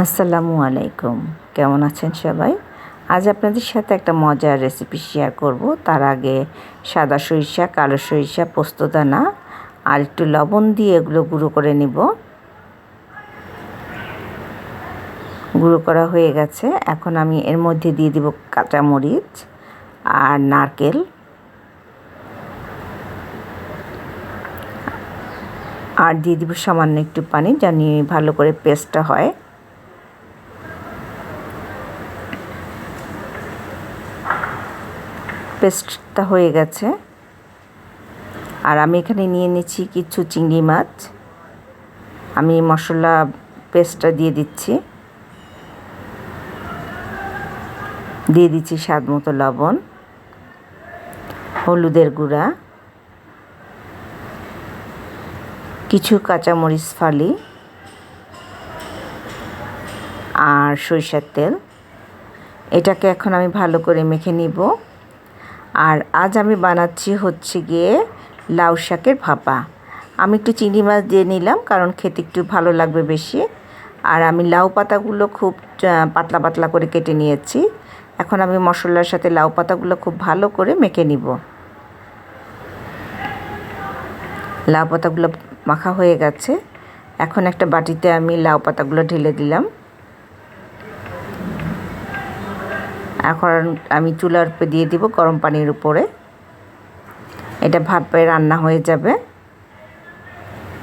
আসসালামু আলাইকুম, কেমন আছেন সবাই? আজ আপনাদের সাথে একটা মজার রেসিপি শেয়ার করব। তার আগে সাদা সরিষা, কালো সরিষা, পোস্তদানা আর একটু লবণ দিয়ে এগুলো গুঁড়ো করে নিব। গুঁড়ো করা হয়ে গেছে। এখন আমি এর মধ্যে দিয়ে দিব কাঁচামরিচ আর নারকেল আর দিয়ে দিব সামান্য একটু পানি, জানি ভালো করে পেস্টটা হয়। পেস্টটা হয়ে গেছে। আর আমি এখানে নিয়ে নিচ্ছি কিছু চিংড়ি মাছ। আমি মশলা পেস্টটা দিয়ে দিচ্ছি। দিয়ে দিচ্ছি স্বাদ মতো লবণ, হলুদের গুঁড়া, কিছু কাঁচামরিচ ফালি আর সরিষার তেল। এটাকে এখন আমি ভালো করে মেখে নিব। আর আজ আমি বানাচ্ছি হচ্ছে গিয়ে লাউ শাকের ভাপা। আমি একটু চিংড়ি মাছ দিয়ে নিলাম, কারণ খেতে একটু ভালো লাগবে বেশি। আর আমি লাউ পাতাগুলো খুব পাতলা পাতলা করে কেটে নিয়েছি। এখন আমি মশলার সাথে লাউ পাতাগুলো খুব ভালো করে মেখে নিব। লাউ পাতাগুলো মাখা হয়ে গেছে। এখন একটা বাটিতে আমি লাউ পাতাগুলো ঢেলে দিলাম। এখন আমি চুলার উপরে দিয়ে দিব গরম পানির উপরে। এটা ভাপে রান্না হয়ে যাবে।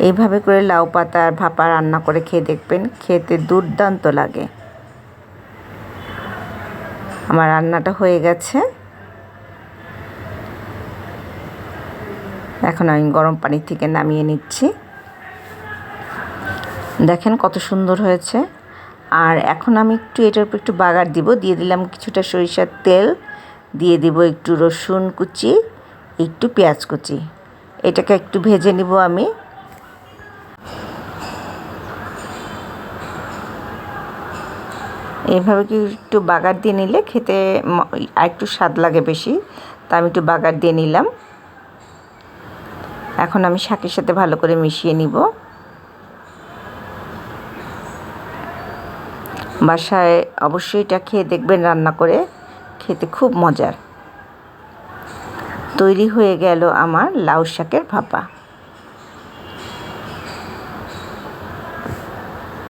এইভাবে করে লাউ পাতার ভাপা রান্না করে খেয়ে দেখবেন, খেতে দুর্দান্ত লাগে। আমার রান্নাটা হয়ে গেছে। এখন আমি গরম পানি থেকে নামিয়ে নিচ্ছি। দেখেন কত সুন্দর হয়েছে। আর এখন আমি এটার উপর একটু বাগার দিব। দিয়ে দিলাম কিছুটা সরিষার তেল, দিয়ে দিব একটু রসুন কুচি, একটু পেঁয়াজ কুচি। এটাকে একটু ভেজে নিব আমি। এইভাবে কি একটু বাগার দিয়ে নিলে খেতে আরেকটু স্বাদ লাগে বেশি। তা আমি একটু বাগার দিয়ে নিলাম। এখন আমি শাকের সাথে ভালো করে মিশিয়ে নিব। বাসায় অবশ্যই এটা খেয়ে দেখবেন রান্না করে, খেতে খুব মজার। তৈরি হয়ে গেল আমার লাউ শাকের ভাপা।